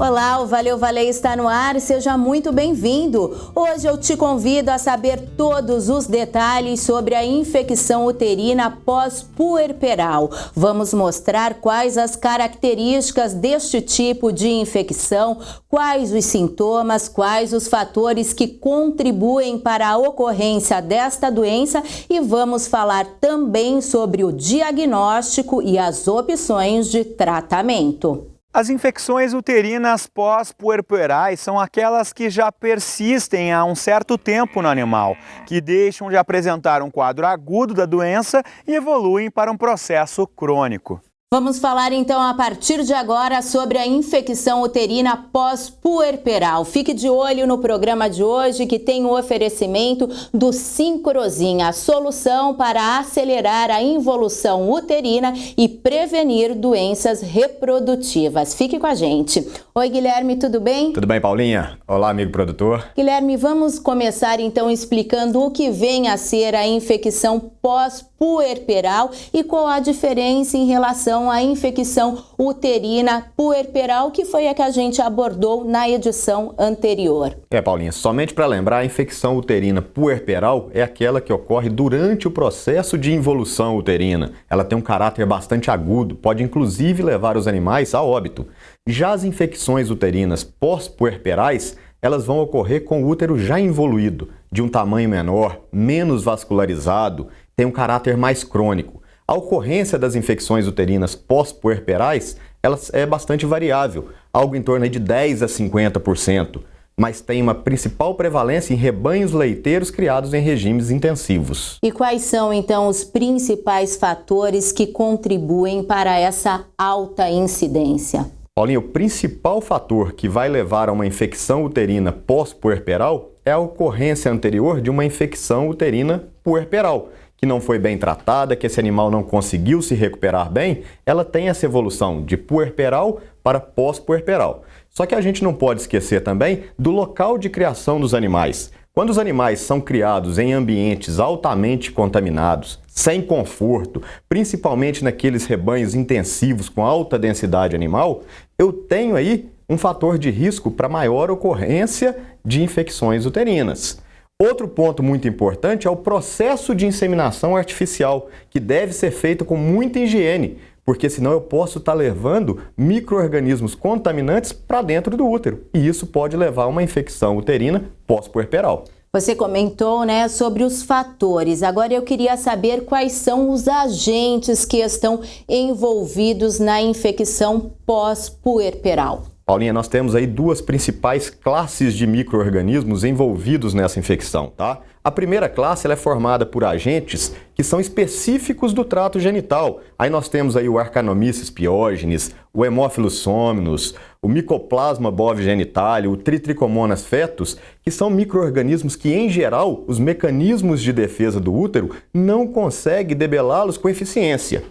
Olá, o Valeu Valer está no ar, seja muito bem-vindo. Hoje eu te convido a saber todos os detalhes sobre a infecção uterina pós-puerperal. Vamos mostrar quais as características deste tipo de infecção, quais os sintomas, quais os fatores que contribuem para a ocorrência desta doença e vamos falar também sobre o diagnóstico e as opções de tratamento. As infecções uterinas pós-puerperais são aquelas que já persistem há um certo tempo no animal, que deixam de apresentar um quadro agudo da doença e evoluem para um processo crônico. Vamos falar então a partir de agora sobre a infecção uterina pós-puerperal. Fique de olho no programa de hoje que tem o oferecimento do Sincrosin, a solução para acelerar a involução uterina e prevenir doenças reprodutivas. Fique com a gente. Oi, Guilherme, tudo bem? Tudo bem, Paulinha? Olá, amigo produtor. Guilherme, vamos começar então explicando o que vem a ser a infecção pós-puerperal e qual a diferença em relação à infecção uterina puerperal, que foi a que a gente abordou na edição anterior. Paulinha, somente para lembrar, a infecção uterina puerperal é aquela que ocorre durante o processo de involução uterina. Ela tem um caráter bastante agudo, pode inclusive levar os animais a óbito. Já as infecções uterinas pós-puerperais, elas vão ocorrer com o útero já involuído, de um tamanho menor, menos vascularizado, tem um caráter mais crônico. A ocorrência das infecções uterinas pós-puerperais, elas é bastante variável, algo em torno de 10 a 50%, mas tem uma principal prevalência em rebanhos leiteiros criados em regimes intensivos. E quais são, então, os principais fatores que contribuem para essa alta incidência? Paulinho, o principal fator que vai levar a uma infecção uterina pós-puerperal é a ocorrência anterior de uma infecção uterina puerperal, que não foi bem tratada, que esse animal não conseguiu se recuperar bem, ela tem essa evolução de puerperal para pós-puerperal. Só que a gente não pode esquecer também do local de criação dos animais. Quando os animais são criados em ambientes altamente contaminados, sem conforto, principalmente naqueles rebanhos intensivos com alta densidade animal, eu tenho aí um fator de risco para maior ocorrência de infecções uterinas. Outro ponto muito importante é o processo de inseminação artificial, que deve ser feito com muita higiene, porque senão eu posso estar levando micro-organismos contaminantes para dentro do útero, e isso pode levar a uma infecção uterina pós-puerperal. Você comentou, sobre os fatores. Agora eu queria saber quais são os agentes que estão envolvidos na infecção pós-puerperal. Paulinha, nós temos aí duas principais classes de micro-organismos envolvidos nessa infecção, tá? A primeira classe ela é formada por agentes que são específicos do trato genital. Aí nós temos aí o Archanomyces pyogenes, o Haemophilus somnus, o Mycoplasma bovigenitalis, o Trichomonas fetus, que são micro-organismos que, em geral, os mecanismos de defesa do útero não conseguem debelá-los com eficiência.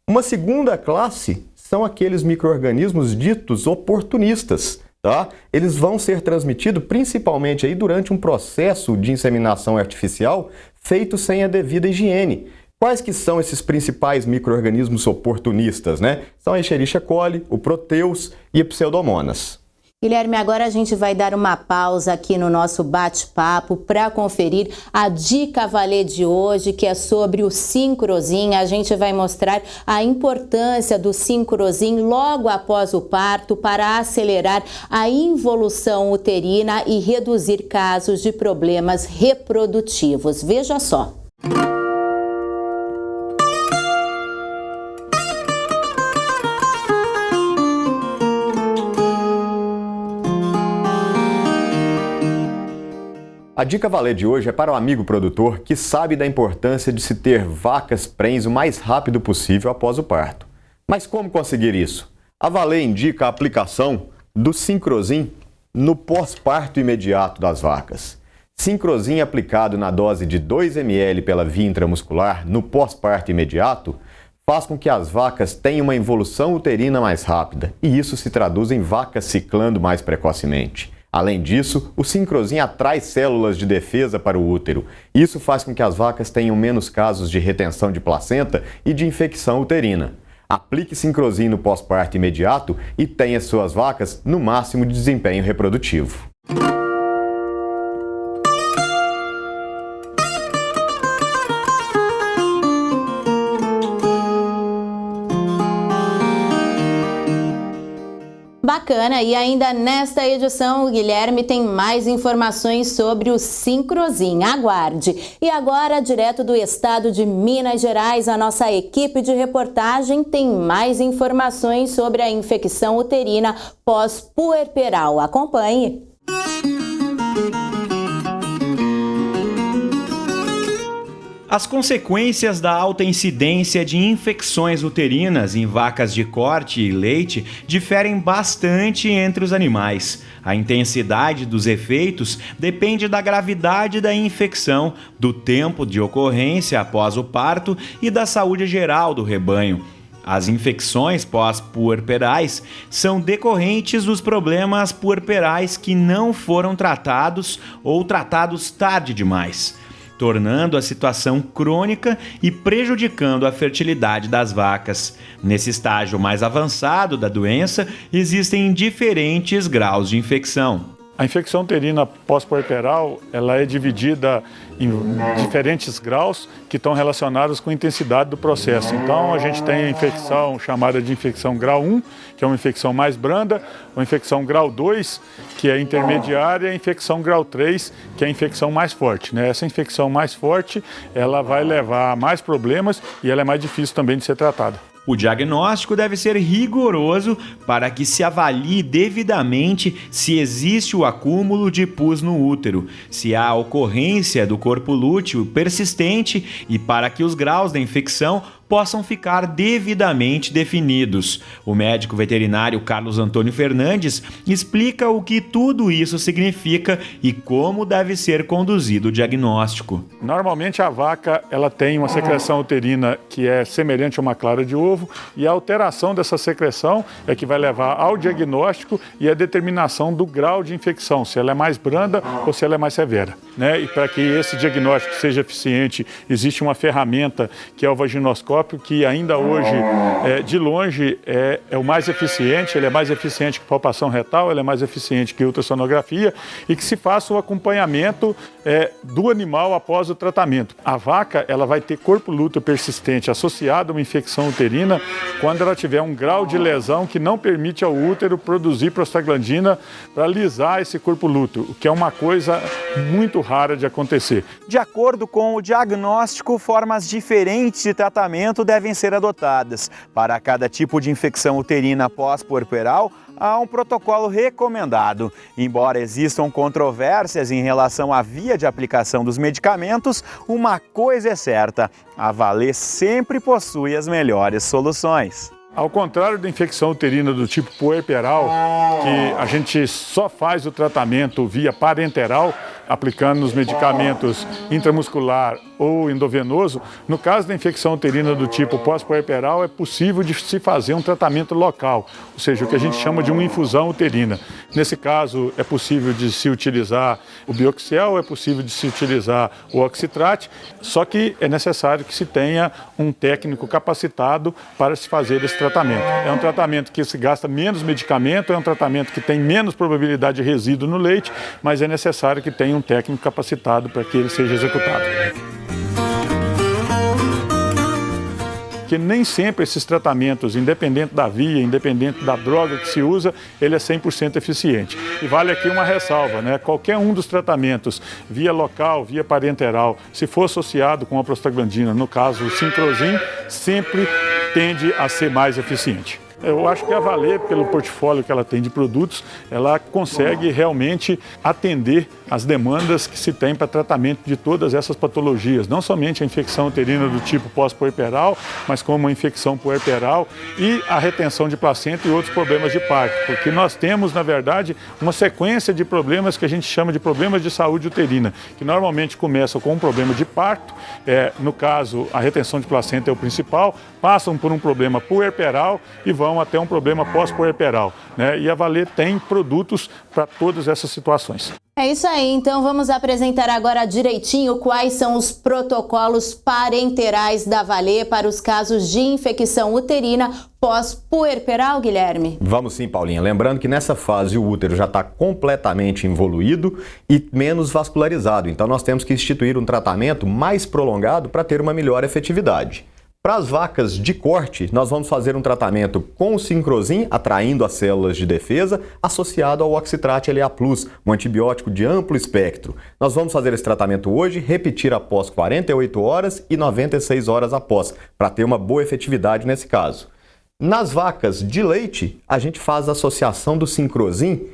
Uma segunda classe são aqueles micro-organismos ditos oportunistas, tá? Eles vão ser transmitidos principalmente aí durante um processo de inseminação artificial feito sem a devida higiene. Quais que são esses principais micro-organismos oportunistas, São a Escherichia coli, o Proteus e a Pseudomonas. Guilherme, agora a gente vai dar uma pausa aqui no nosso bate-papo para conferir a dica Valer de hoje, que é sobre o Sincrosin. A gente vai mostrar a importância do Sincrosin logo após o parto para acelerar a involução uterina e reduzir casos de problemas reprodutivos. Veja só. A dica Valer de hoje é para o amigo produtor que sabe da importância de se ter vacas prens o mais rápido possível após o parto. Mas como conseguir isso? A Valer indica a aplicação do Sincrosin no pós-parto imediato das vacas. Sincrosin aplicado na dose de 2 ml pela via intramuscular no pós-parto imediato faz com que as vacas tenham uma involução uterina mais rápida e isso se traduz em vacas ciclando mais precocemente. Além disso, o Sincrosin atrai células de defesa para o útero. Isso faz com que as vacas tenham menos casos de retenção de placenta e de infecção uterina. Aplique Sincrosin no pós-parto imediato e tenha suas vacas no máximo de desempenho reprodutivo. Bacana, e ainda nesta edição o Guilherme tem mais informações sobre o Sincrosin. Aguarde! E agora, direto do estado de Minas Gerais, a nossa equipe de reportagem tem mais informações sobre a infecção uterina pós-puerperal. Acompanhe! As consequências da alta incidência de infecções uterinas em vacas de corte e leite diferem bastante entre os animais. A intensidade dos efeitos depende da gravidade da infecção, do tempo de ocorrência após o parto e da saúde geral do rebanho. As infecções pós-puerperais são decorrentes dos problemas puerperais que não foram tratados ou tratados tarde demais, tornando a situação crônica e prejudicando a fertilidade das vacas. Nesse estágio mais avançado da doença, existem diferentes graus de infecção. A infecção uterina pós-puerperal, ela é dividida em diferentes graus que estão relacionados com a intensidade do processo. Então, a gente tem a infecção chamada de infecção grau 1, que é uma infecção mais branda, a infecção grau 2, que é intermediária, e a infecção grau 3, que é a infecção mais forte, né? Essa infecção mais forte, ela vai levar a mais problemas e ela é mais difícil também de ser tratada. O diagnóstico deve ser rigoroso para que se avalie devidamente se existe o acúmulo de pus no útero, se há ocorrência do corpo lúteo persistente e para que os graus da infecção possam ficar devidamente definidos. O médico veterinário Carlos Antônio Fernandes explica o que tudo isso significa e como deve ser conduzido o diagnóstico. Normalmente a vaca ela tem uma secreção uterina que é semelhante a uma clara de ovo e a alteração dessa secreção é que vai levar ao diagnóstico e a determinação do grau de infecção, se ela é mais branda ou se ela é mais severa, né? E para que esse diagnóstico seja eficiente, existe uma ferramenta que é o vaginoscópio, que ainda hoje, de longe, é o mais eficiente. Ele é mais eficiente que palpação retal, ele é mais eficiente que ultrassonografia e que se faça o acompanhamento do animal após o tratamento. A vaca ela vai ter corpo lúteo persistente associado a uma infecção uterina quando ela tiver um grau de lesão que não permite ao útero produzir prostaglandina para alisar esse corpo lúteo, o que é uma coisa muito rara de acontecer. De acordo com o diagnóstico, formas diferentes de tratamento devem ser adotadas. Para cada tipo de infecção uterina pós-puerperal, há um protocolo recomendado. Embora existam controvérsias em relação à via de aplicação dos medicamentos, uma coisa é certa: a Valer sempre possui as melhores soluções. Ao contrário da infecção uterina do tipo puerperal, que a gente só faz o tratamento via parenteral, aplicando os medicamentos intramuscular ou endovenoso, no caso da infecção uterina do tipo pós-puerperal, é possível de se fazer um tratamento local, ou seja, o que a gente chama de uma infusão uterina. Nesse caso, é possível de se utilizar o Bioxel, é possível de se utilizar o Oxitrate, só que é necessário que se tenha um técnico capacitado para se fazer esse tratamento. É um tratamento que se gasta menos medicamento, é um tratamento que tem menos probabilidade de resíduo no leite, mas é necessário que tenha um técnico capacitado para que ele seja executado. Porque nem sempre esses tratamentos, independente da via, independente da droga que se usa, ele é 100% eficiente. E vale aqui uma ressalva, né? Qualquer um dos tratamentos, via local, via parenteral, se for associado com a prostaglandina, no caso o Sincrosin, sempre tende a ser mais eficiente. Eu acho que a Valer, pelo portfólio que ela tem de produtos, ela consegue realmente atender as demandas que se tem para tratamento de todas essas patologias, não somente a infecção uterina do tipo pós-puerperal, mas como a infecção puerperal e a retenção de placenta e outros problemas de parto, porque nós temos, na verdade, uma sequência de problemas que a gente chama de problemas de saúde uterina, que normalmente começam com um problema de parto, no caso, a retenção de placenta é o principal, passam por um problema puerperal e vão até um problema pós-puerperal, né? E a Valer tem produtos para todas essas situações. É isso aí, então vamos apresentar agora direitinho quais são os protocolos parenterais da Valer para os casos de infecção uterina pós-puerperal, Guilherme? Vamos sim, Paulinha. Lembrando que nessa fase o útero já está completamente involuído e menos vascularizado, então nós temos que instituir um tratamento mais prolongado para ter uma melhor efetividade. Para as vacas de corte, nós vamos fazer um tratamento com o Sincrosin, atraindo as células de defesa, associado ao Oxitrat LA+, um antibiótico de amplo espectro. Nós vamos fazer esse tratamento hoje, repetir após 48 horas e 96 horas após, para ter uma boa efetividade nesse caso. Nas vacas de leite, a gente faz a associação do Sincrosin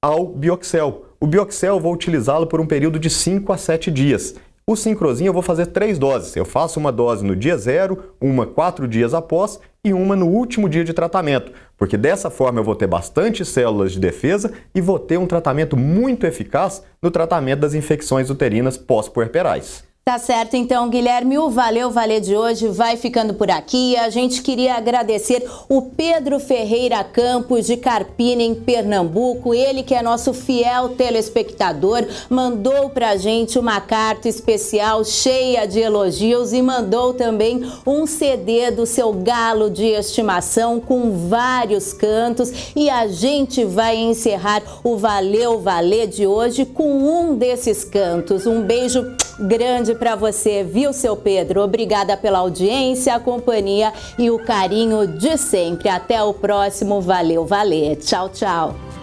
ao Bioxel. O Bioxel eu vou utilizá-lo por um período de 5 a 7 dias. O Sincrosin eu vou fazer 3 doses. Eu faço uma dose no dia 0, uma 4 dias após e uma no último dia de tratamento, porque dessa forma eu vou ter bastante células de defesa e vou ter um tratamento muito eficaz no tratamento das infecções uterinas pós-puerperais. Tá certo, então, Guilherme, o Valeu Valer de hoje vai ficando por aqui. A gente queria agradecer o Pedro Ferreira Campos, de Carpina, em Pernambuco. Ele que é nosso fiel telespectador, mandou pra gente uma carta especial cheia de elogios e mandou também um CD do seu galo de estimação com vários cantos. E a gente vai encerrar o Valeu Valer de hoje com um desses cantos. Um beijo grande para você, viu, seu Pedro? Obrigada pela audiência, a companhia e o carinho de sempre. Até o próximo Valeu Valer. Tchau, tchau.